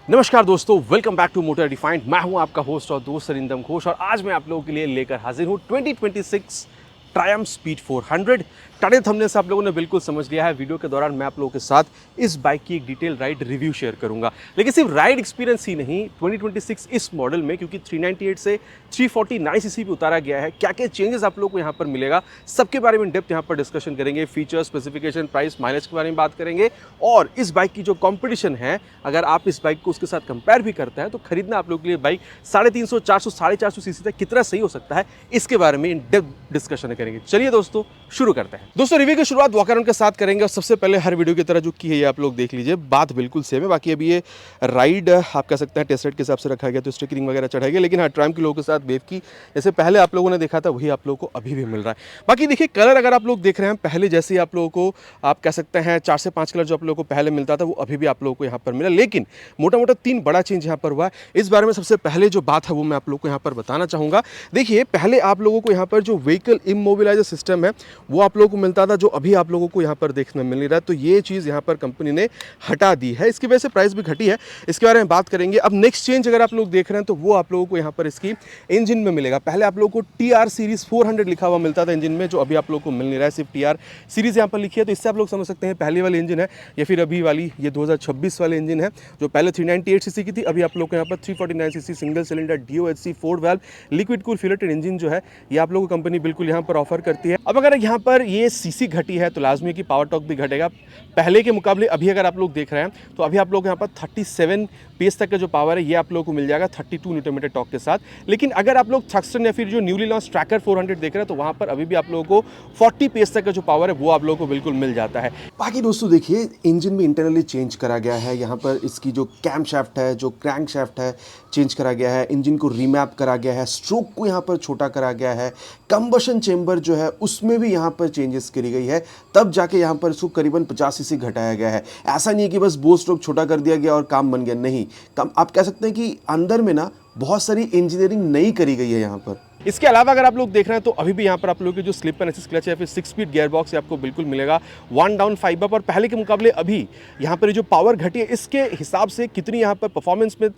नमस्कार दोस्तों, welcome back to motor defined. मैं हूं आपका होस्ट और दोस्त सरिंदम घोष और आज मैं आप लोगों के लिए लेकर हाजिर हूं 2026 ट्रायम्फ स्पीड 400। टाइटल थंबनेल से आप लोगों ने बिल्कुल समझ लिया है। वीडियो के दौरान मैं आप लोगों के साथ इस बाइक की एक डिटेल राइड रिव्यू शेयर करूंगा, लेकिन सिर्फ राइड एक्सपीरियंस ही नहीं, 2026 इस मॉडल में क्योंकि 398 से 349 सीसी पे उतारा गया है, क्या क्या चेंजेस आप लोगों को यहाँ पर मिलेगा, सबके बारे में डेप्थ यहाँ पर डिस्कशन करेंगे। फीचर, स्पेसिफिकेशन, प्राइस, माइलेज के बारे में बात करेंगे और इस बाइक की जो कॉम्पिटिशन है, अगर आप इस बाइक को उसके साथ कंपेयर भी करते हैं तो खरीदना आप लोगों के लिए बाइक 350, 400, 450 सीसी तक कितना सही हो सकता है, इसके बारे में इन डेप्थ डिस्कशन करेंगे। चलिए दोस्तों शुरू करते हैं। दोस्तों रिव्यू की शुरुआत वॉक अराउंड के साथ करेंगे और सबसे पहले हर वीडियो की तरह जो की है ये आप लोग देख लीजिए, बात बिल्कुल सेम है। बाकी अभी ये राइड आप कह सकते हैं टेस्ट राइड के हिसाब से रखा गया तो स्टिकरिंग वगैरह चढ़ाई गई, लेकिन हाँ ट्रायम्फ के लोगों के साथ वेव की जैसे पहले आप लोगों ने देखा था वही आप लोगों को अभी भी मिल रहा है। बाकी देखिए कलर अगर आप लोग देख रहे हैं पहले जैसे ही आप लोगों को आप कह सकते हैं 4 से 5 कलर जो आप लोगों को पहले मिलता था वो अभी भी आप लोगों को यहाँ पर मिला, लेकिन मोटा मोटा 3 बड़ा चेंज यहाँ पर हुआ है। इस बारे में सबसे पहले जो बात है वो मैं आप लोगों को यहाँ पर बताना चाहूँगा। देखिए पहले आप लोगों को यहाँ पर जो व्हीकल इमोबिलाइजर सिस्टम है वो आप लोगों को मिलता था, जो अभी आप लोगों को यहाँ पर देखने मिल नहीं रहा है, तो ये चीज़ यहाँ पर कंपनी ने हटा दी है। इसकी वजह से प्राइस भी घटी है, इसके बारे में बात करेंगे। अब नेक्स्ट चेंज अगर आप लोग देख रहे हैं तो वो आप लोगों को यहाँ पर इसकी इंजन में मिलेगा। पहले आप लोगों को TR सीरीज 400 लिखा हुआ मिलता था इंजन में, जो अभी आप लोगों को मिल नहीं रहा है, सिर्फ TR सीरीज यहाँ पर लिखी है। तो इससे आप लोग समझ सकते हैं पहले वाली इंजन है या फिर अभी वाली ये 2026 वाली इंजन है, जो पहले 398 सीसी की थी, अभी आप लोग को यहाँ पर 349 CC single cylinder DOHC 4 valve liquid cool फिलेटेड इंजन जो है ये आप लोगों को कंपनी बिल्कुल यहाँ पर ऑफर करती है। अब अगर यहाँ पर ये सीसी घटी है तो लाजमी की पावर टॉर्क भी घटेगा पहले के मुकाबले। अभी अगर आप लोग देख रहे हैं तो अभी आप लोग यहाँ पर 37 PS तक का जो पावर है ये आप लोगों को मिल जाएगा 32 न्यूटन मीटर टॉर्क के साथ। लेकिन अगर आप लोग थक्स्टन या फिर जो न्यूली लॉन्च ट्रैकर 400 देख रहे हैं तो वहाँ पर अभी भी आप लोगों को 40 PS तक का जो पावर है वो आप लोगों को बिल्कुल मिल जाता है। बाकी दोस्तों देखिए इंजन में इंटरनली चेंज करा गया है। यहाँ पर इसकी जो कैम शाफ्ट है, जो क्रैंक शाफ्ट है चेंज करा गया है, इंजन को रीमैप करा गया है, स्ट्रोक को यहाँ पर छोटा करा गया है, कंबशन चेंबर जो है उसमें भी यहाँ पर चेंजेस करी गई है, तब जाके यहाँ पर इसको करीबन 50 सीसी घटाया गया है। ऐसा नहीं है कि बस बो स्ट्रोक छोटा कर दिया गया और काम बन गया, नहीं, आप कह सकते हैं कि अंदर में ना बहुत सारी इंजीनियरिंग नई करी गई है यहाँ पर। इसके अलावा अगर आप लोग देख रहे हैं तो अभी भी यहाँ पर आप लोगों की जो स्लिप एंड असिस्ट क्लच है या फिर 6 स्पीड गियर बॉक्स आपको बिल्कुल मिलेगा, 1 डाउन 5 अप। और पहले के मुकाबले अभी यहाँ पर जो पावर घटी है इसके हिसाब से कितनी यहाँ पर परफॉर्मेंस में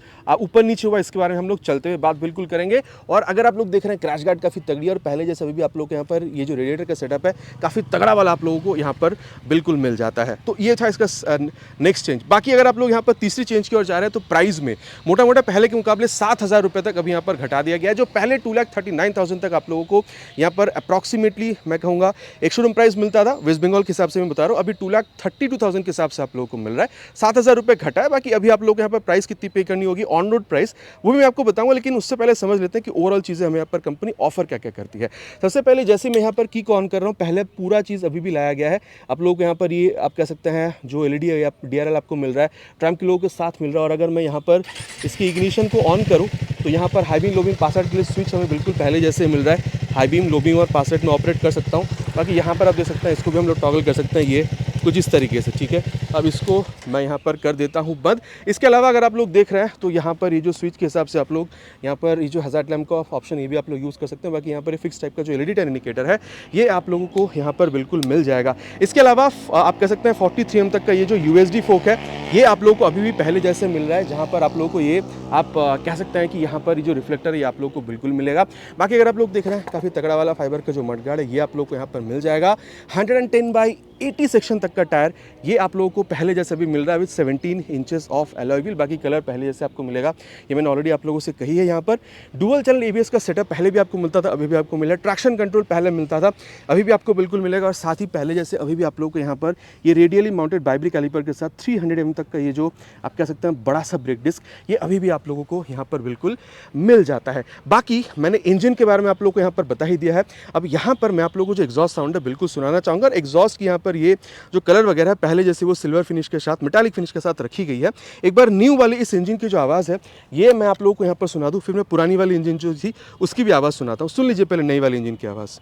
ऊपर नीचे हुआ इसके बारे में हम लोग चलते हुए बात बिल्कुल करेंगे। और अगर आप लोग देख रहे हैं क्रैश गार्ड काफ़ी तगड़ी और पहले जैसे अभी भी आप लोग यहाँ पर ये जो रेडिएटर का सेटअप है काफ़ी तगड़ा वाला आप लोगों को यहाँ पर बिल्कुल मिल जाता है। तो ये था इसका नेक्स्ट चेंज। बाकी अगर आप लोग यहाँ पर तीसरी चेंज की ओर जा रहे हैं तो प्राइस में मोटा मोटा पहले के मुकाबले 7,000 रुपये तक अभी यहाँ पर घटा दिया गया है। जो पहले 2,39,000 तक आप लोगों को यहाँ पर अप्रॉक्सीमेटली मैं कहूँगा एक शोरूम प्राइस मिलता था, वेस्ट बंगाल के हिसाब से मैं बता रहा हूँ, अभी 2,32,000 के हिसाब से आप लोगों को मिल रहा है। 7,000 रुपये घटा है। बाकी अभी आप लोग यहाँ पर प्राइस कितनी पे करनी होगी ऑन रोड प्राइस वो भी मैं आपको बताऊंगा, लेकिन उससे पहले समझ लेते हैं कि ओवरऑल चीज़ें हमें यहाँ पर कंपनी ऑफर क्या क्या करती है। सबसे पहले जैसे मैं यहाँ पर की ऑन कर रहा हूँ, पहले पूरा चीज़ अभी भी लाया गया है आप लोगों को यहाँ पर, ये आप कह सकते हैं जो LED या DRL आपको मिल रहा है ट्रायम्फ के लोगों के साथ मिल रहा है। और अगर मैं यहाँ पर इसकी इग्निशन को ऑन करूँ तो यहाँ पर high beam low beam password के लिए स्विच हमें बिल्कुल पहले जैसे मिल रहा है, हाई बीम लो बीम और पासवर्ड में ऑपरेट कर सकता हूँ। बाकी यहाँ पर आप देख सकते हैं इसको भी हम लोग टॉगल कर सकते हैं, ये कुछ इस तरीके से, ठीक है। अब इसको मैं यहाँ पर कर देता हूँ बंद। इसके अलावा अगर आप लोग देख रहे हैं तो यहाँ पर ये जो स्विच के हिसाब से आप लोग यहाँ पर ये जो हज़ार्ड लैम्प का ऑप्शन ये भी आप लोग यूज़ कर सकते हैं। बाकी यहाँ पर फिक्स टाइप का जो LED टर्न इंडिकेटर है ये आप लोगों को यहाँ पर बिल्कुल मिल जाएगा। इसके अलावा आप कह सकते हैं 43mm तक का ये जो USD फोक है ये आप लोगों को अभी भी पहले जैसे मिल रहा है, जहाँ पर आप लोगों को ये आप कह सकते हैं कि यहाँ पर ये जो रिफ्लेक्टर है ये आप लोगों को बिल्कुल मिलेगा। बाकी अगर आप लोग देख रहे हैं काफ़ी तगड़ा वाला फाइबर का जो मडगार्ड है ये आप लोग को यहाँ पर मिल जाएगा। 110/80 सेक्शन तक का टायर ये आप लोगों को पहले जैसे भी मिल रहा है with 17 inches of alloy wheel. बाकी कलर पहले जैसे आपको मिलेगा, ये मैंने ऑलरेडी आप लोगों से कही है। यहाँ पर डुअल चैनल ABS का सेटअप पहले भी आपको मिलता था, अभी भी आपको मिला। ट्रैक्शन कंट्रोल पहले मिलता था, अभी भी आपको बिल्कुल मिलेगा। और साथ ही पहले जैसे अभी भी आप लोगों को यहाँ पर ये रेडियली माउंटेड बाइब्री कैलिपर के साथ 300mm तक का ये जो आप कह सकते हैं बड़ा सा ब्रेक डिस्क ये अभी भी आप लोगों को यहाँ पर बिल्कुल मिल जाता है। बाकी मैंने इंजन के बारे में आप लोगों को यहाँ पर बता ही दिया है। अब यहाँ पर मैं आप लोगों को जो एग्जॉस्ट साउंड है बिल्कुल सुनाना चाहूँगा। एग्जॉस्ट की यहाँ पर ये जो कलर वगैरह पहले जैसे वो सिल्वर फिनिश के साथ मेटालिक फिनिश के साथ रखी गई है। एक बार न्यू वाली इस इंजन की जो आवाज़ है ये मैं आप लोगों को यहाँ पर सुना दूँ, फिर मैं पुरानी वाली इंजन जो थी उसकी भी आवाज़ सुनाता हूँ। सुन लीजिए पहले नई वाली इंजन की आवाज़।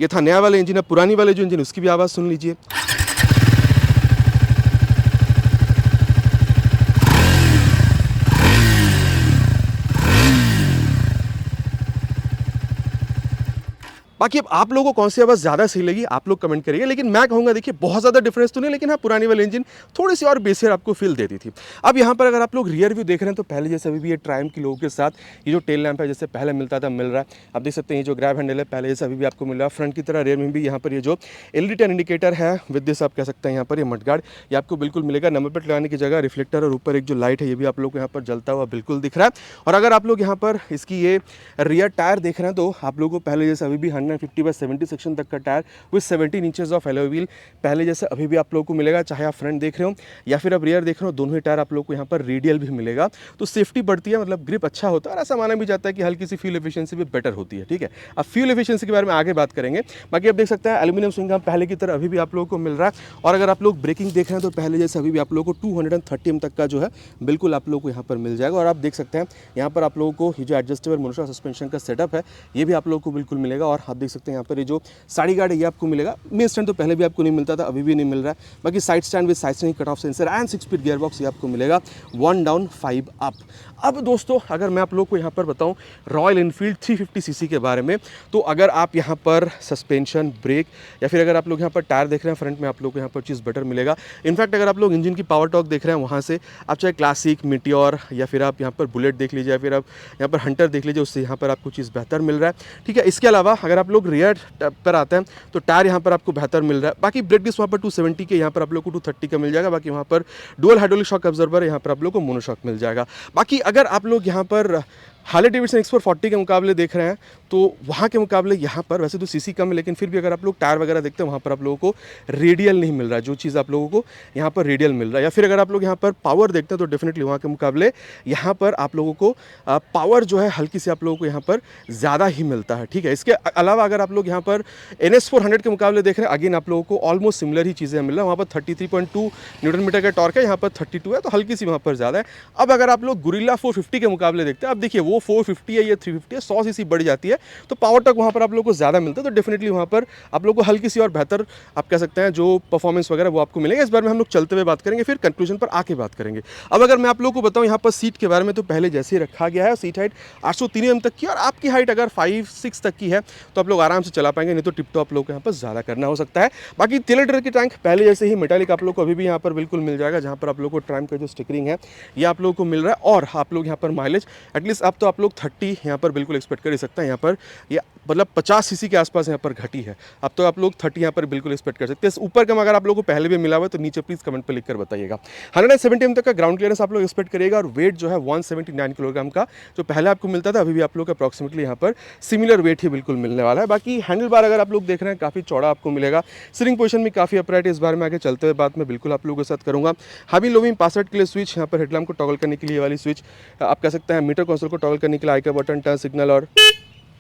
ये था नया वाला इंजन है। पुरानी वाले जो इंजन उसकी भी आवाज़ सुन लीजिए। बाकी अब आप लोगों को कौन सी आवाज़ ज़्यादा सही लगी आप लोग कमेंट करिए, लेकिन मैं कहूँगा देखिए बहुत ज़्यादा डिफरेंस तो नहीं, लेकिन हाँ पुरानी वाली इंजन थोड़ी सी और बेसियर आपको फील देती थी। अब यहाँ पर अगर आप लोग रियर व्यू देख रहे हैं तो पहले जैसे अभी भी ये ट्रायम्फ की लोगों के साथ ये जो टेल लैंप है जैसे पहले मिलता था मिल रहा है। आप देख सकते हैं ये जो ग्रैब हैंडल है पहले जैसे अभी भी आपको मिल रहा है। फ्रंट की तरह रेयर में भी यहाँ पर ये जो LED टर्न इंडिकेटर है विद दिस आप कह सकते हैं यहाँ पर ये मडगार्ड ये आपको बिल्कुल मिलेगा। नंबर प्लेट लगाने की जगह रिफ्लेक्टर और ऊपर एक जो लाइट है ये भी आप लोग को यहाँ पर जलता हुआ बिल्कुल दिख रहा है। और अगर आप लोग यहाँ पर इसकी ये रियर टायर देख रहे हैं तो आप लोगों को पहले जैसे अभी भी 150/70 सेक्शन तक का tyre with 17 inches of alloy wheel पहले जैसे अभी भी आप लोगों को मिलेगा, चाहे आप फ्रंट देख रहे हो या फिर आप रियर देख रहे हो, दोनों ही टायर आप लोग को यहाँ पर रेडियल भी मिलेगा। तो सेफ्टी बढ़ती है, मतलब ग्रिप अच्छा होता है और ऐसा माना भी जाता है कि हल्की सी फ्यूल एफिशिएंसी भी बेटर होती है। ठीक है, अब फ्यूल एफिशिएंसी के बारे में आगे बात करेंगे। बाकी आप देख सकते हैं एल्यूमिनियम स्विंग आर्म पहले की तरह अभी भी आप लोगों को मिल रहा है। और अगर आप लोग ब्रेकिंग देख रहे हैं तो पहले जैसे अभी भी आप लोगों को 230 m तक का जो है बिल्कुल आप लोगों को यहाँ पर मिल जाएगा। और आप देख सकते हैं यहाँ पर आप लोगों को ये जो एडजस्टेबल मोनोशॉक सस्पेंशन का सेटअप है ये भी आप लोगों को बिल्कुल मिलेगा। और आप देख सकते हैं यहाँ पर ये जो साइड गार्ड है ये आपको मिलेगा। मेन स्टैंड तो पहले भी आपको नहीं मिलता था, अभी भी नहीं मिल रहा है। बाकी side stand with side stand cut off sensor and 6-स्पीड गियर बॉक्स ये आपको मिलेगा, 1 डाउन 5 अप। अब दोस्तों अगर मैं आप लोग को यहाँ पर बताऊँ रॉयल इनफील्ड 350cc के बारे में, तो अगर आप यहाँ पर सस्पेंशन ब्रेक या फिर अगर आप लोग यहाँ पर टायर देख रहे हैं फ्रंट में आप लोग को यहाँ पर चीज़ बेटर मिलेगा। इनफैक्ट अगर आप लोग इंजन की पावर टॉर्क देख रहे हैं वहाँ से आप चाहे क्लासिक मीटियोर या फिर आप यहाँ पर बुलेट देख लीजिए या फिर आप यहाँ पर हंटर देख लीजिए, उससे यहाँ पर आपको चीज़ बेहतर मिल रहा है। ठीक है, इसके अलावा अगर आप लोग रियर पर आते हैं तो टायर यहाँ पर आपको बेहतर मिल रहा है। बाकी ब्रेक डिस्क वहाँ पर 270 के, यहाँ पर आप लोग को 230 का मिल जाएगा। बाकी वहाँ पर डुअल हाइड्रोलिक शॉक अब्जॉर्बर है, यहाँ पर आप लोग को मोनोशॉक मिल जाएगा। बाकी अगर आप लोग यहाँ पर हार्ले डेविडसन X440 के मुकाबले देख रहे हैं तो वहाँ के मुकाबले यहाँ पर वैसे तो सीसी कम है, लेकिन फिर भी अगर आप लोग टायर वगैरह देखते हैं वहाँ पर आप लोगों को रेडियल नहीं मिल रहा है, जो चीज़ आप लोगों को यहाँ पर रेडियल मिल रहा है। या फिर अगर आप लोग यहाँ पर पावर देखते हैं तो डेफिनेटली वहाँ के मुकाबले यहाँ पर आप लोगों को पावर जो है हल्की से आप लोगों को यहाँ पर ज़्यादा ही मिलता है। ठीक है, इसके अलावा अगर आप लोग यहाँ पर NS400 के मुकाबले देख रहे हैं अगेन आप लोगों को ऑलमोस्ट सिमिलर ही चीज़ें मिल रहा है। वहाँ पर 33.2 न्यूटन मीटर का टॉर्क है, यहाँ पर 32 है, तो हल्की सी वहाँ पर ज़्यादा है। अब अगर आप लोग गुरिल्ला 450 के मुकाबले देखते हैं, अब देखिए वो 450 है ये 350 है, 100 सीसी बढ़ जाती है तो पावर टॉर्क वहाँ पर आप लोग को ज़्यादा मिलता है। तो डेफिनेटली वहाँ पर आप लोग को हल्की सी और बेहतर आप कह सकते हैं जो परफॉर्मेंस वगैरह वो आपको मिलेगा। इस बारे में हम लोग चलते हुए बात करेंगे, फिर कंक्लूजन पर आके बात करेंगे। अब अगर मैं आप लोगों को बताऊँ यहाँ पर सीट के बारे में तो पहले जैसे ही रखा गया है, सीट हाइट 803 mm तक की, और आपकी हाइट अगर 5-6 तक की है तो आप लोग आराम से चला पाएंगे, नहीं तो टिप टॉप लोग यहाँ पर ज़्यादा करना हो सकता है। बाकी 3 लीटर की टैंक पहले जैसे ही मेटालिक आप लोग को अभी भी यहाँ पर बिल्कुल मिल जाएगा, जहाँ पर आप लोग को ट्रायम्फ का जो स्टिकरिंग है ये आप लोग को मिल रहा है। और आप लोग यहाँ पर माइलेज एटलीस्ट अब तो आप लोग 30 यहाँ पर बिल्कुल एक्सपेक्ट कर ही सकते हैं। यहाँ पर ये मतलब 50 सीसी के आसपास यहाँ पर घटी है, अब तो आप लोग 30 यहाँ पर बिल्कुल एक्सपेक्ट कर सकते हैं। ऊपर कम अगर आप लोगों को पहले भी मिला हुआ है तो नीचे प्लीज़ कमेंट पर लिखकर बताइएगा। 170 mm तक का ग्राउंड क्लियरेंस आप लोग एक्सपेक्ट करिएगा। और वेट जो है 179 किलोग्राम का जो पहले आपको मिलता था, अभी भी आप लोग का अप्रॉक्सीमेटली यहाँ पर सिमिलर वेट ही बिल्कुल मिलने वाला है। बाकी हैंडल बार अगर आप लोग देख रहे हैं काफ़ी चौड़ा आपको मिलेगा, स्टीयरिंग पोजीशन में काफ़ी अपराइट है। इस बारे में आगे चलते हुए बात मैं बिल्कुल आप लोगों के साथ करूँगा। हावी लो बीम पासवर्ड के लिए स्विच, यहाँ पर हेडलैम्प को टॉगल करने के लिए वाली स्विच, आप कह सकते हैं मीटर कंसोल को टॉगल करने के लिए आई का बटन, टर्न सिग्नल और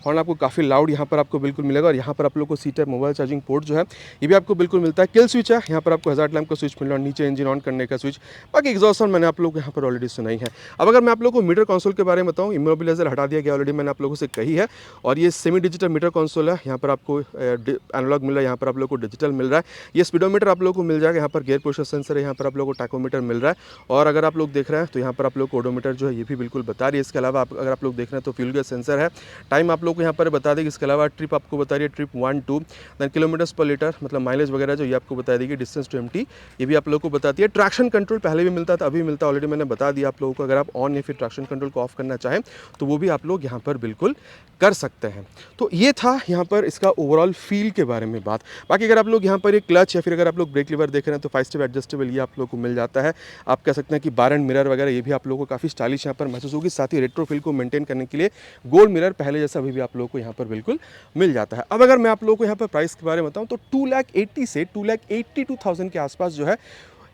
हॉर्न आपको काफ़ी लाउड यहाँ पर आपको बिल्कुल मिलेगा। और यहाँ पर आप लोग को सीट है, मोबाइल चार्जिंग पोर्ट जो है ये भी आपको बिल्कुल मिलता है। किल स्विच है, यहाँ पर आपको हज़ार्ड लैम्प का स्विच मिल रहा है, नीचे इंजन ऑन करने का स्विच। बाकी एग्जॉस्ट साउंड मैंने आप लोग को यहाँ पर ऑलरेडी सुनाई है। अब अगर मैं आप लोग को मीटर कंसोल के बारे में बताऊँ, इमोबिलाइजर हटा दिया गया ऑलरेडी, मैंने आप लोगों से कही है। और ये सेमी डिजिटल मीटर कंसोल है, यहाँ पर आपको एनालॉग मिल रहा है, यहाँ पर आप लोग को डिजिटल मिल रहा है। ये स्पीडोमीटर आप लोग को मिल जाएगा, यहाँ पर गियर प्रेशर सेंसर है, यहाँ पर आप लोग को टैकोमीटर मिल रहा है। और अगर आप लोग देख रहे हैं तो यहाँ पर आप लोग को ओडोमीटर जो है ये भी बिल्कुल बता रही है। इसके अलावा अगर आप लोग देख रहे हैं तो फ्यूल गैस सेंसर है, टाइम आप लोग को यहाँ पर बता देगी। इसके अलावा ट्रिप आपको बता रही है, ट्रिप 1-2, देन किलोमीटर्स पर लीटर मतलब माइलेज वगैरह जो ये आपको बता देगी। डिस्टेंस टू एम्प्टी ये भी आप लोगों को बताती है। ट्रैक्शन कंट्रोल पहले भी मिलता था, अभी मिलता है, ऑलरेडी मैंने बता दिया आप लोगों को। अगर आप ऑन या फिर ट्रैक्शन कंट्रोल को ऑफ करना चाहें तो वो भी आप लोग यहाँ पर बिल्कुल कर सकते हैं। तो ये था यहाँ पर इसका ओवरऑल फील के बारे में बात। बाकी अगर आप लोग यहाँ पर ये क्लच या फिर अगर आप लोग ब्रेक लीवर देख रहे हैं तो 5 स्टेप एडजस्टेबल ये आप लोग को मिल जाता है। आप कह सकते हैं कि बार एंड मिरर वगैरह ये भी आप लोगों को काफ़ी स्टाइलिश यहाँ पर महसूस होगी। साथ ही रेट्रो फील को मेंटेन करने के लिए गोल्ड मिरर पहले जैसा अभी भी आप लोगों को यहाँ पर बिल्कुल मिल जाता है। अब अगर मैं आप लोगों को यहाँ पर प्राइस के बारे में बताऊँ तो 2,80,000 से 2,82,000 के आसपास जो है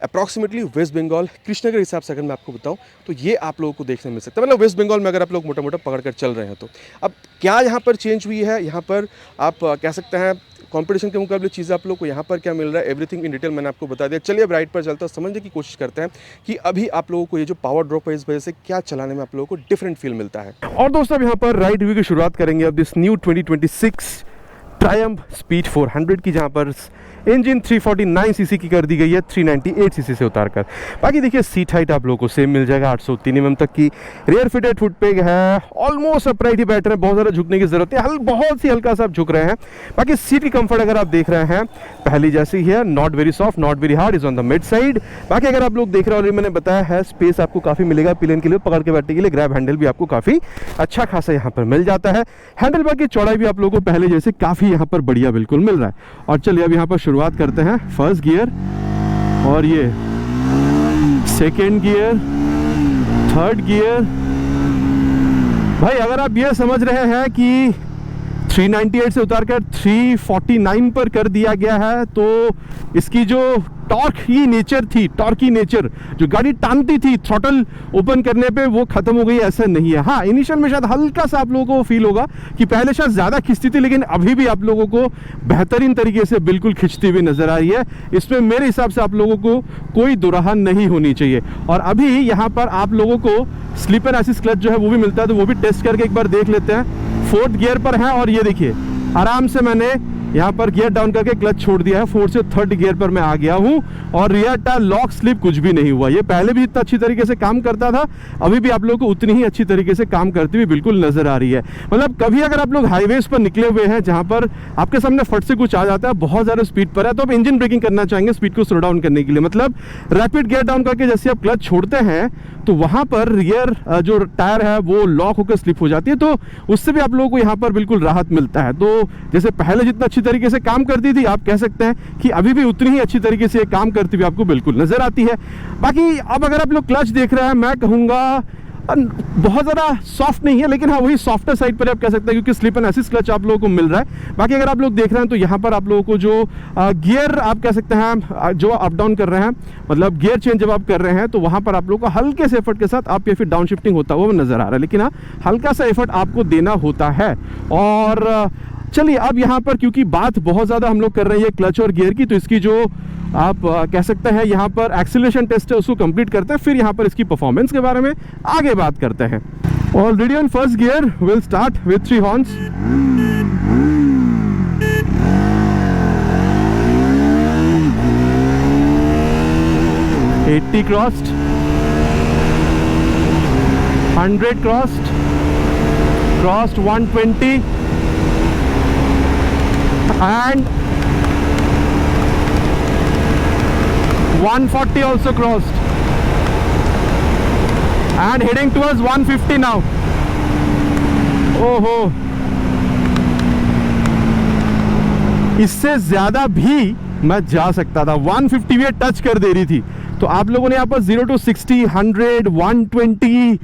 अप्रॉक्सीमेटली वेस्ट बंगाल कृष्णनगर हिसाब से अगर मैं आपको बताऊं तो ये आप लोगों को देखने मिल सकता है। मतलब वेस्ट बंगाल में अगर आप लोग मोटा मोटा पकड़ कर चल रहे हैं तो अब क्या यहाँ पर चेंज हुई है, यहाँ पर आप कह सकते हैं कंपटीशन के मुकाबले चीज़ें आप लोग को यहाँ पर क्या मिल रहा है, एवरीथिंग इन डिटेल मैंने आपको बता दिया। चलिए अब राइट पर चलता है, समझने की कोशिश करते हैं कि अभी आप लोगों को ये जो पावर ड्रॉप है इस वजह से क्या चलाने में आप लोगों को डिफरेंट फील मिलता है। और दोस्तों अब यहाँ पर राइट रिव्यू की शुरुआत करेंगे अब दिस न्यू 2026 ट्रायम्फ स्पीड 400 की, जहाँ पर इंजन 349 सीसी की कर दी गई है 398 सीसी से उतारकर। बाकी देखिए सीट हाइट आप लोगों को सेम मिल जाएगा 803 mm तक की। रियर फिटेड फुट पेग है, ऑलमोस्ट अपराइट ही बैठ रहे हैं, बहुत ज़्यादा झुकने की जरूरत है, बहुत सी हल्का सा आप झुक रहे हैं। बाकी सीट की कंफर्ट अगर आप देख रहे हैं पहली जैसी ही है, not very soft not very hard, is on the mid side. बाकी अगर आप लोग देख रहे हो, मैंने बताया है स्पेस आपको काफ़ी मिलेगा पिलियन के लिए, पकड़ के बैठने के लिए। ग्रैब हैंडल भी आपको काफ़ी अच्छा खासा यहाँ पर मिल जाता है। हैंडल बार की चौड़ाई भी आप लोगों को पहले जैसे काफ़ी यहाँ पर बढ़िया बिल्कुल मिल रहा है। और चलिए अब यहाँ पर शुरुआत करते हैं। फर्स्ट गियर और ये सेकेंड गियर, थर्ड गियर। भाई अगर आप ये समझ रहे हैं कि 398 से उतारकर 349 पर कर दिया गया है, तो इसकी जो टॉर्क की नेचर थी, टॉर्की नेचर जो गाड़ी टानती थी थ्रॉटल ओपन करने पे, वो खत्म हो गई, ऐसा नहीं है। हाँ, इनिशियल में शायद हल्का सा आप लोगों को फील होगा कि पहले शायद ज़्यादा खिंचती थी, लेकिन अभी भी आप लोगों को बेहतरीन तरीके से बिल्कुल खिंचती हुई नजर आ रही है। इसमें मेरे हिसाब से आप लोगों को कोई दुराहा नहीं होनी चाहिए। और अभी यहाँ पर आप लोगों को स्लिप एंड असिस्ट क्लच जो है वो भी मिलता है, तो वो भी टेस्ट करके एक बार देख लेते हैं। फोर्थ गियर पर है और ये देखिए आराम से मैंने यहाँ पर गियर डाउन करके क्लच छोड़ दिया है। फोर्थ से थर्ड गियर पर मैं आ गया हूँ और रियर टायर लॉक स्लिप कुछ भी नहीं हुआ। ये पहले भी इतना अच्छी तरीके से काम करता था, अभी भी आप लोगों को उतनी ही अच्छी तरीके से काम करती हुई बिल्कुल नजर आ रही है। मतलब कभी अगर आप लोग हाईवेज पर निकले हुए हैं जहाँ पर आपके सामने फट से कुछ आ जाता है, बहुत ज़्यादा स्पीड पर है, तो आप इंजन ब्रेकिंग करना चाहेंगे स्पीड को स्लो डाउन करने के लिए। मतलब रैपिड गियर डाउन करके जैसे आप क्लच छोड़ते हैं तो वहाँ पर रियर जो टायर है वो लॉक होकर स्लिप हो जाती है, तो उससे भी आप लोगों को यहाँ पर बिल्कुल राहत मिलता है। तो जैसे पहले जितना अच्छी तरीके से काम करती थी, आप कह सकते हैं कि अभी भी उतनी ही अच्छी तरीके से काम करती हुई आपको बिल्कुल नजर आती है। बाकी अब अगर आप लोग क्लच देख रहे हैं, मैं कहूँगा बहुत ज़्यादा सॉफ्ट नहीं है, लेकिन हाँ वही सॉफ्टर साइड पर आप कह सकते हैं, क्योंकि स्लिप एंड असिस्ट क्लच आप लोगों को मिल रहा है। बाकी अगर आप लोग देख रहे हैं तो यहाँ पर आप लोगों को जो गियर आप कह सकते हैं जो अप डाउन कर रहे हैं, मतलब गियर चेंज जब आप कर रहे हैं तो वहाँ पर आप लोगों को हल्के से एफर्ट के साथ आप या फिर डाउन शिफ्टिंग होता हुआ नजर आ रहा है, लेकिन हाँ हल्का सा एफर्ट आपको देना होता है। और चलिए अब यहाँ पर क्योंकि बात बहुत ज़्यादा हम लोग कर रहे हैं क्लच और गियर की, तो इसकी जो आप कह सकते हैं यहाँ पर एक्सीलरेशन टेस्ट है उसको कंप्लीट करते हैं, फिर यहाँ पर इसकी परफॉर्मेंस के बारे में आगे बात करते हैं। Already on first gear will start with 3 horns. $80 crossed, 100 crossed, 120 and 140 also crossed and heading towards 150 now. ओहो, इससे ज्यादा भी मैं जा सकता था, 150 भी टच कर दे रही थी। तो आप लोगों ने यहाँ पर 0 to 60, 100, 120,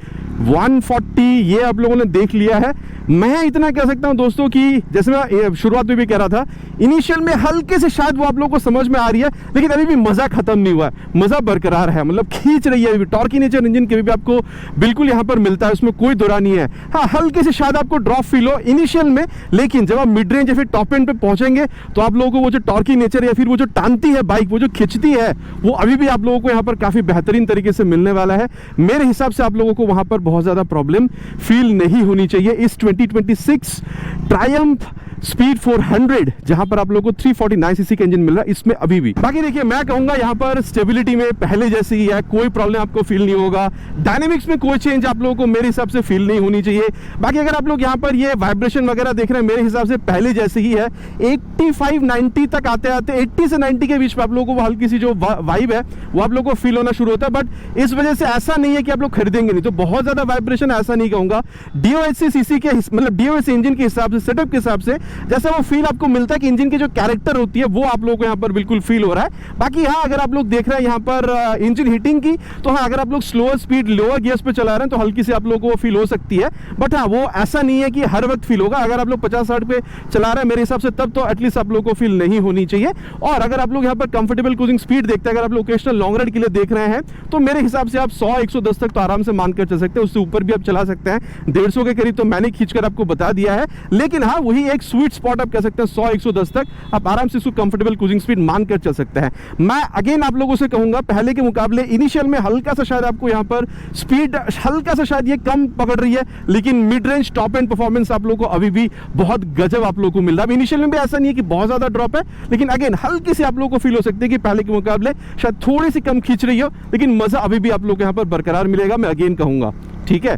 140 ये आप लोगों ने देख लिया है। मैं इतना कह सकता हूं दोस्तों कि जैसे मैं शुरुआत में भी कह रहा था, इनिशियल में हल्के से शायद वो आप लोगों को समझ में आ रही है, लेकिन अभी भी मजा खत्म नहीं हुआ है, मजा बरकरार है, मतलब खींच रही है अभी। टॉर्की नेचर इंजन के भी आपको बिल्कुल यहाँ पर मिलता है, उसमें कोई दुरा नहीं है। हाँ, हल्के से शायद आपको ड्रॉप फील हो इनिशियल में, लेकिन जब आप मिड रेंज या फिर टॉप एंड पे पहुंचेंगे तो आप लोगों को वो जो टॉर्की नेचर या फिर वो जो टानती है बाइक, वो जो खिंचती है, वो अभी भी आप लोगों को यहाँ पर काफी बेहतरीन तरीके से मिलने वाला है। मेरे हिसाब से आप लोगों को वहां पर बहुत ज्यादा प्रॉब्लम फील नहीं होनी चाहिए इस 2026 ट्रायम्फ स्पीड 400, जहां पर आप लोगों को 349 सीसी का इंजन मिल रहा है इसमें अभी भी। बाकी देखिए मैं कहूंगा यहाँ पर स्टेबिलिटी में पहले जैसे ही है, कोई प्रॉब्लम आपको फील नहीं होगा। डायनेमिक्स में कोई चेंज आप लोगों को मेरे हिसाब से फील नहीं होनी चाहिए। बाकी अगर आप लोग यहाँ पर ये वाइब्रेशन वगैरह देख रहे हैं, मेरे हिसाब से पहले जैसे ही है। 85-90 तक आते आते 80 से 90 के बीच में आप लोगों को हल्की सी जो वाइब है वो आप लोगों को फील होना शुरू होता है। बट इस वजह से ऐसा नहीं है कि आप लोग खरीदेंगे नहीं तो बहुत ज्यादा वाइब्रेशन, ऐसा नहीं कहूंगा। DOHC सीसी के मतलब DOHC इंजन के हिसाब से, सेटअप के हिसाब से जैसा वो फील आपको मिलता है कि इंजन की जो कैरेक्टर होती है वो आप लोगों को यहाँ पर बिल्कुल फील हो रहा है। बाकी हाँ, अगर आप लोग देख रहे हैं यहाँ पर इंजन हीटिंग की, तो हाँ अगर आप लोग स्लोअर स्पीड लोअर गियर्स पे चला रहे हैं तो हल्की सी आप लोगों को वो फील हो सकती है। बट हाँ, वो ऐसा नहीं है कि हर वक्त फील होगा। अगर आप लोग 50-60 पे चला रहे हैं मेरे हिसाब से, तब तो एटलीस्ट आप लोगों को फील नहीं होनी चाहिए। और अगर आप लोग यहाँ पर कंफर्टेबल क्रूजिंग स्पीड देखते हैं, अगर आप लोग ओकेशनल लॉन्ग राइड के लिए देख रहे हैं, तो मेरे हिसाब से आप 100-110 तक तो आराम से मानकर चल सकते हैं, उससे ऊपर भी आप चला सकते हैं। 150 के करीब तो मैंने खींचकर आपको बता दिया है। लेकिन हाँ, वही एक स्वीट स्पॉट आप कह सकते हैं 100-110 तक आप आराम से इसको कंफर्टेबल क्रूजिंग स्पीड मानकर चल सकते हैं। मैं अगेन आप लोगों से कहूंगा पहले के मुकाबले इनिशियल में हल्का सा शायद आपको यहाँ पर स्पीड हल्का सा शायद ये कम पकड़ रही है, लेकिन mid range top and performance आप लोगों को अभी भी बहुत गजब आप लोगों को मिल रहा है। इनिशियल में भी ऐसा नहीं है कि बहुत ज्यादा ड्रॉप है, लेकिन अगेन हल्की सी आप लोगों को फील हो सकती है कि पहले के मुकाबले शायद थोड़ी सी कम खींच रही हो, लेकिन मजा अभी भी आप लोग यहाँ पर बरकरार मिलेगा, मैं अगेन कहूंगा। ठीक है,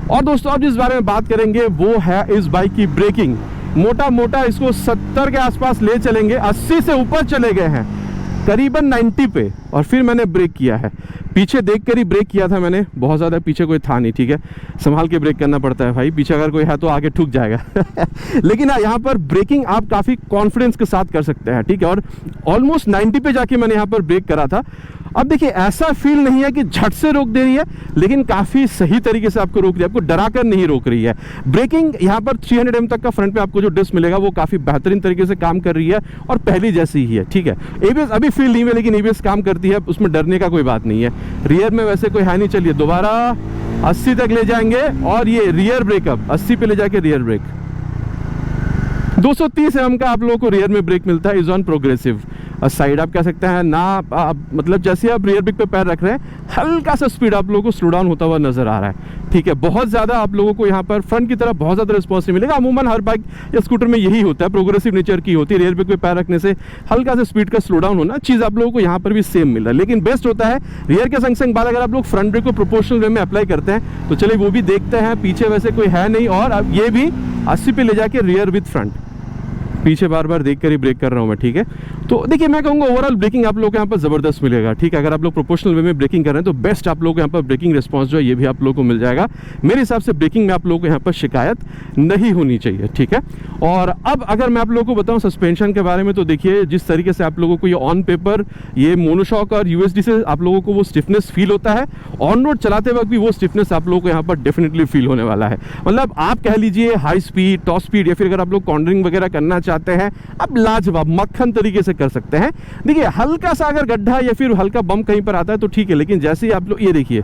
और दोस्तों अब जिस बारे में बात करेंगे वो है इस बाइक की ब्रेकिंग। मोटा मोटा इसको 70 के आसपास ले चलेंगे, 80 से ऊपर चले गए हैं करीबन 90 पे, और फिर मैंने ब्रेक किया है। पीछे देखकर ही ब्रेक किया था मैंने, बहुत ज़्यादा पीछे कोई था नहीं। ठीक है, संभाल के ब्रेक करना पड़ता है भाई, पीछे अगर कोई है तो आगे ठुक जाएगा लेकिन हाँ, यहाँ पर ब्रेकिंग आप काफ़ी कॉन्फिडेंस के साथ कर सकते हैं। ठीक है, और ऑलमोस्ट 90 पे जाके मैंने यहाँ पर ब्रेक करा था। अब देखिए ऐसा फील नहीं है कि झट से रोक दे रही है, लेकिन काफ़ी सही तरीके से आपको रोक रही है, आपको डरा कर नहीं रोक रही है। ब्रेकिंग यहाँ पर 300 mm तक का फ्रंट पे आपको जो डिस्क मिलेगा वो काफ़ी बेहतरीन तरीके से काम कर रही है और पहली जैसी ही है। ठीक है, एबीएस अभी फील नहीं है, लेकिन एबीएस काम करती है, उसमें डरने का कोई बात नहीं है। रियर में वैसे कोई है नहीं। चलिए दोबारा 80 तक ले जाएंगे, और ये रियर ब्रेकअप 80 पे ले जाके रियर ब्रेक 230 mm का आप लोगों को रियर में ब्रेक मिलता है, इज ऑन प्रोग्रेसिव साइड आप कह सकते हैं ना। मतलब जैसे आप रियर ब्रेक पे पैर रख रहे हैं, हल्का सा स्पीड आप लोगों को स्लो डाउन होता हुआ नजर आ रहा है। ठीक है, बहुत ज़्यादा आप लोगों को यहाँ पर फ्रंट की तरफ बहुत ज़्यादा रिस्पॉन्स नहीं मिलेगा। अमूमन हर बाइक या स्कूटर में यही होता है, प्रोग्रेसिव नेचर की होती है। रियर ब्रेक पे पैर रखने से हल्का सा स्पीड का स्लो डाउन होना चीज़ आप लोगों को यहाँ पर भी सेम मिल रहा है, लेकिन बेस्ट होता है रियर के संग संग बाद अगर आप लोग फ्रंट ब्रेक को प्रोपोर्शनल वे में अप्लाई करते हैं तो चलिए वो भी देखते हैं। पीछे वैसे कोई है नहीं, और अब ये भी 80 पे ले जाके रियर विथ फ्रंट, पीछे बार बार देखकर ही ब्रेक कर रहा हूं मैं। ठीक है, तो देखिए मैं कहूँगा ओवरऑल ब्रेकिंग आप लोगों को यहाँ पर ज़बरदस्त मिलेगा। ठीक है, अगर आप लोग प्रोपोर्शनल वे में ब्रेकिंग कर रहे हैं तो बेस्ट आप लोगों को यहाँ पर ब्रेकिंग रिस्पांस जो है ये भी आप लोगों को मिल जाएगा। मेरे हिसाब से ब्रेकिंग में आप लोगों को यहाँ पर शिकायत नहीं होनी चाहिए। ठीक है, और अब अगर मैं आप लोगों को बताऊँ सस्पेंशन के बारे में, तो देखिए जिस तरीके से आप लोगों को ये ऑन पेपर ये मोनोशॉक और यूएसडी से आप लोगों को वो स्टिफनेस फील होता है, ऑन रोड चलाते वक्त भी वो स्टिफनेस आप लोगों को यहाँ पर डेफिनेटली फील होने वाला है। मतलब आप कह लीजिए हाई स्पीड, टॉप स्पीड, या फिर अगर आप लोग कॉर्नरिंग वगैरह करना चाहते हैं, आप लाजवाब मक्खन तरीके से कर सकते हैं। देखिए हल्का सा अगर गड्ढा या फिर हल्का बम कहीं पर आता है तो ठीक है, लेकिन जैसे ही आप लोग ये देखिए,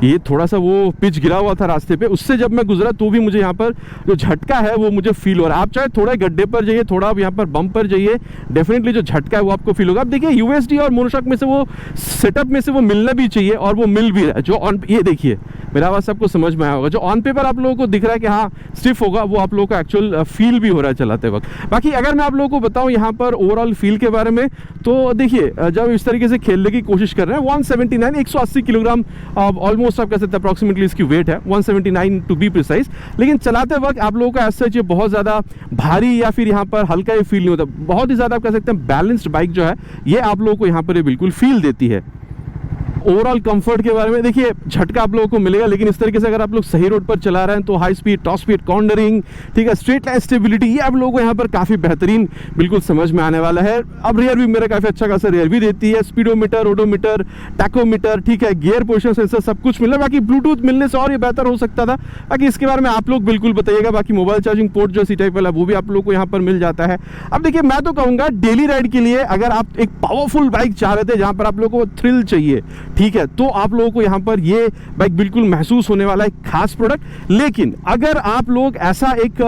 ये थोड़ा सा वो पिच गिरा हुआ था रास्ते पे, उससे जब मैं गुजरा तो भी मुझे यहाँ पर जो झटका है वो मुझे फील हो रहा है। आप चाहे थोड़ा गड्ढे पर जाइए, थोड़ा आप यहाँ पर बम पर जाइए, डेफिनेटली जो झटका है वो आपको फील होगा। अब देखिए यूएसडी और मोनोशॉक में से वो सेटअप में से वो मिलना भी चाहिए, और वो मिल भी रहा है। जो ऑन, ये देखिए मेरा आवाज़ सबको समझ में आया होगा, जो ऑन पेपर आप लोगों को दिख रहा है कि हाँ स्टिफ होगा, वो आप लोगों को एक्चुअल फील भी हो रहा है चलाते वक्त। बाकी अगर मैं आप लोगों को बताऊँ यहाँ पर ओवरऑल फील के बारे में, तो देखिए जब इस तरीके से खेलने की कोशिश कर रहे हैं 179 180 किलोग्राम ऑलमोस्ट आप कह सकते हैं अप्रॉक्सीमेटली इसकी वेट है, 179 टू बी प्रिसाइज, लेकिन चलाते वक्त आप लोगों का ऐसा ये बहुत ज़्यादा भारी या फिर यहाँ पर हल्का ही फील नहीं होता। बहुत ही ज़्यादा आप कह सकते हैं बैलेंस्ड बाइक जो है ये आप लोगों को यहाँ पर ये बिल्कुल फील देती है। ओवरऑल कंफर्ट के बारे में देखिए झटका आप लोगों को मिलेगा, लेकिन इस तरीके से अगर आप लोग सही रोड पर चला रहे हैं तो high speed, top speed, cornering, ठीक है, स्ट्रेट लाइन स्टेबिलिटी, ये आप लोगों को यहाँ पर काफ़ी बेहतरीन बिल्कुल समझ में आने वाला है। अब रियर भी मेरा काफ़ी अच्छा खासा रियर भी देती है, स्पीडोमीटर, ओडोमीटर, टैकोमीटर, ठीक है, गियर पोजिशन सेंसर सब कुछ मिल रहा है। बाकी ब्लूटूथ मिलने से और ये बेहतर हो सकता था, बाकी इसके बारे में आप लोग बिल्कुल बताइएगा। बाकी मोबाइल चार्जिंग पोर्ट जो C-Type वाला वो भी आप लोग को यहाँ पर मिल जाता है। अब देखिए मैं तो कहूँगा डेली राइड के लिए अगर आप एक पावरफुल बाइक चाह रहे थे जहाँ पर आप लोगों को थ्रिल चाहिए, ठीक है, तो आप लोगों को यहाँ पर ये बाइक बिल्कुल महसूस होने वाला है, खास प्रोडक्ट। लेकिन अगर आप लोग ऐसा एक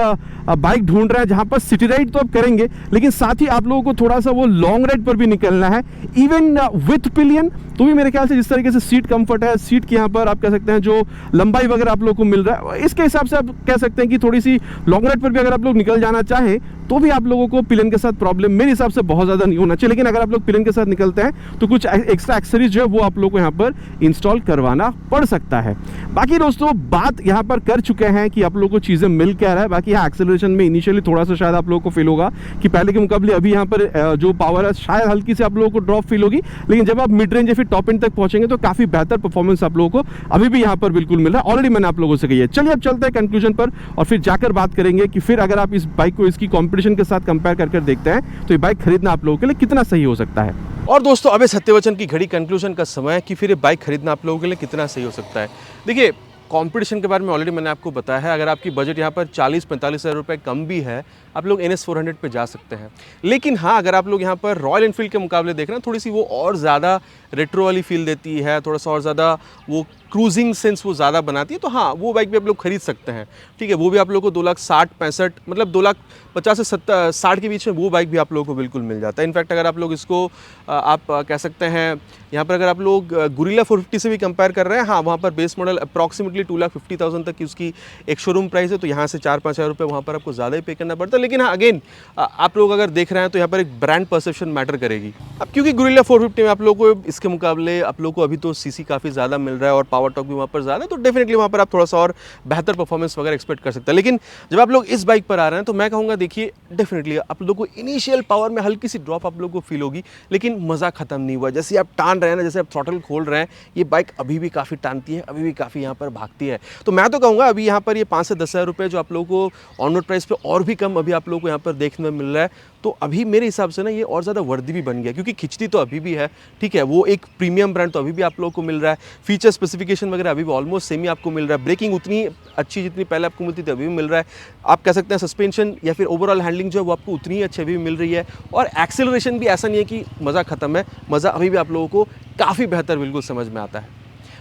बाइक ढूंढ रहे हैं जहाँ पर सिटी राइड तो आप करेंगे, लेकिन साथ ही आप लोगों को थोड़ा सा वो लॉन्ग राइड पर भी निकलना है, इवन विथ पिलियन, तो भी मेरे ख्याल से जिस तरीके से सीट कंफर्ट है, सीट की यहाँ पर आप कह सकते हैं जो लंबाई वगैरह आप लोग को मिल रहा है, इसके हिसाब से आप कह सकते हैं कि थोड़ी सी लॉन्ग राइड पर भी अगर आप लोग निकल जाना चाहें तो भी आप लोगों को पिलियन के साथ प्रॉब्लम मेरे हिसाब से बहुत ज़्यादा नहीं होना चाहिए। लेकिन अगर आप लोग पिलियन के साथ निकलते हैं तो कुछ एक्स्ट्रा एक्सेसरीज जो है वो आप लोग को यहाँ पर इंस्टॉल करवाना पड़ सकता है। बाकी दोस्तों बात यहाँ पर कर चुके हैं कि आप लोगों को चीज़ें मिल क्या रहा है। बाकी यहाँ एक्सेलरेशन में इनिशियली थोड़ा सा शायद आप लोगों को फील होगा कि पहले के मुकाबले अभी यहाँ पर जो पावर है शायद हल्की से आप लोगों को ड्रॉप फील होगी, लेकिन जब आप मिड रेंज या फिर टॉप एंड तक पहुंचेंगे तो काफ़ी बेहतर परफॉर्मेंस आप लोगों को अभी भी यहाँ पर बिल्कुल मिल रहा है। ऑलरेडी मैंने आप लोगों से कही है। चलिए अब चलते हैं कंक्लूजन पर और फिर जाकर बात करेंगे कि फिर अगर आप इस बाइक को इसकी कॉम्पिटिशन के साथ कंपेयर कर देखते हैं तो ये बाइक खरीदना आप लोगों के लिए कितना सही हो सकता है। और दोस्तों अबे सत्यवचन की घड़ी कंक्लूजन का समय है कि फिर ये बाइक खरीदना आप लोगों के लिए कितना सही हो सकता है। देखिए कंपटीशन के बारे में ऑलरेडी मैंने आपको बताया है। अगर आपकी बजट यहाँ पर 40-45 हज़ार रुपये कम भी है, आप लोग NS 400 पे जा सकते हैं। लेकिन हाँ, अगर आप लोग यहाँ पर रॉयल एनफील्ड के मुकाबले देख रहे हैं, थोड़ी सी वो और ज़्यादा रेट्रो वाली फील देती है, थोड़ा सा और ज़्यादा वो क्रूजिंग सेंस वो ज़्यादा बनाती है, तो हाँ, वो बाइक भी आप लोग खरीद सकते हैं। ठीक है, वो भी आप लोग को 2,60,65 मतलब 2,50,000 से 60 के बीच में वो बाइक भी आप लोगों को बिल्कुल मिल जाता है। इनफैक्ट अगर आप लोग इसको आप कह सकते हैं, यहाँ पर अगर आप लोग गुरिल्ला 450 से भी कंपेयर कर रहे हैं, हाँ, वहाँ पर बेस मॉडल अप्रॉक्सीमेटली 2,50,000 तक की उसकी एक शोरूम प्राइस है, तो यहाँ से 4-5 हज़ार रुपये वहाँ पर आपको ज़्यादा ही पे करना पड़ता है। लेकिन हाँ, अगेन आप लोग अगर देख रहे हैं तो यहाँ पर एक ब्रांड परसेप्शन मैटर करेगी। अब क्योंकि गुरिल्ला 450 में आप लोग को इसके मुकाबले आप लोग को अभी तो सीसी काफ़ी ज़्यादा मिल रहा है और पावर टॉर्क भी वहाँ पर ज़्यादा है, तो डेफिनेटली वहाँ पर आप थोड़ा सा और बेहतर परफॉर्मेंस वगैरह एक्सपेक्ट कर सकते हैं। लेकिन जब आप लोग इस बाइक पर आ रहे हैं तो मैं कहूँगा देखिए, डेफिनेटली आप लोग को इनिशियल पावर में हल्की सी ड्रॉप आप लोग को फील होगी, लेकिन मज़ा खत्म नहीं हुआ। जैसे आप टान रहे हैं ना, जैसे आप थ्रॉटल खोल रहे हैं, ये बाइक अभी भी काफ़ी टानती है, अभी भी काफ़ी यहाँ पर भागती है। तो मैं तो कहूँगा अभी यहाँ पर ये 5 से 10 हज़ार रुपये जो आप लोगों को ऑन रोड प्राइस पे और भी कम अभी आप लोगों को यहाँ पर देखने में मिल रहा है, तो अभी मेरे हिसाब से ना ये और ज़्यादा वर्दी भी बन गया, क्योंकि खिंचती तो अभी भी है, ठीक है, वो एक प्रीमियम ब्रांड तो अभी भी आप लोगों को मिल रहा है, फीचर स्पेसिफिकेशन वगैरह अभी भी ऑलमोस्ट सेम ही आपको मिल रहा है, ब्रेकिंग उतनी अच्छी जितनी पहले आपको मिलती थी अभी भी मिल रहा है, आप कह सकते हैं सस्पेंशन या फिर ओवरऑल हैंडलिंग जो है वो आपको उतनी ही अच्छी अभी भी मिल रही है, और एक्सेलरेशन भी ऐसा नहीं है कि मज़ा खत्म है, मज़ा अभी भी आप लोगों को काफ़ी बेहतर बिल्कुल समझ में आता है।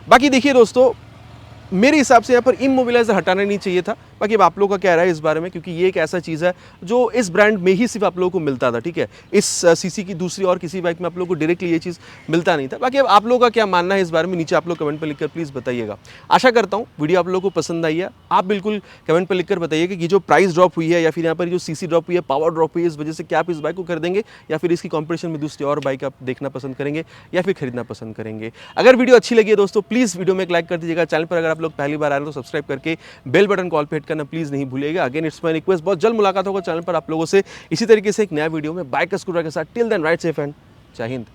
बाकी देखिए दोस्तों, मेरे हिसाब से यहाँ पर इमोबिलाइजर हटाना नहीं चाहिए था। बाकी अब आप लोगों का क्या राय है इस बारे में, क्योंकि ये एक ऐसा चीज़ है जो इस ब्रांड में ही सिर्फ आप लोगों को मिलता था, ठीक है, इस सीसी की दूसरी और किसी बाइक में आप लोगों को डायरेक्टली ये चीज़ मिलता नहीं था। बाकी अब आप लोगों का क्या मानना है इस बारे में, नीचे आप लोग कमेंट पर लिखकर प्लीज़ बताइएगा। आशा करता हूँ वीडियो आप लोगों को पसंद आई है। आप बिल्कुल कमेंट पर लिखकर बताइएगा कि जो प्राइस ड्रॉप हुई है या फिर यहाँ पर जो सीसी ड्रॉप हुई है, पावर ड्रॉप हुई है, इस वजह से क्या आप इस बाइक को खरीदेंगे या फिर इसकी कॉम्पिटिशन में दूसरी और बाइक आप देखना पसंद करेंगे या फिर खरीदना पसंद करेंगे। अगर वीडियो अच्छी लगी है दोस्तों, प्लीज़ वीडियो में एक लाइक कर दीजिएगा। चैनल पर अगर आप लोग पहली बार आ रहे हैं तो सब्सक्राइब करके बेल बटन कॉल पे हिट करना प्लीज़ नहीं भूलिएगा। अगेन इट्स माय रिक्वेस्ट, बहुत जल्द मुलाकात होगा चैनल पर आप लोगों से इसी तरीके से एक नया वीडियो में बाइक का स्कूटर के साथ। Till then ride safe and जय हिंद।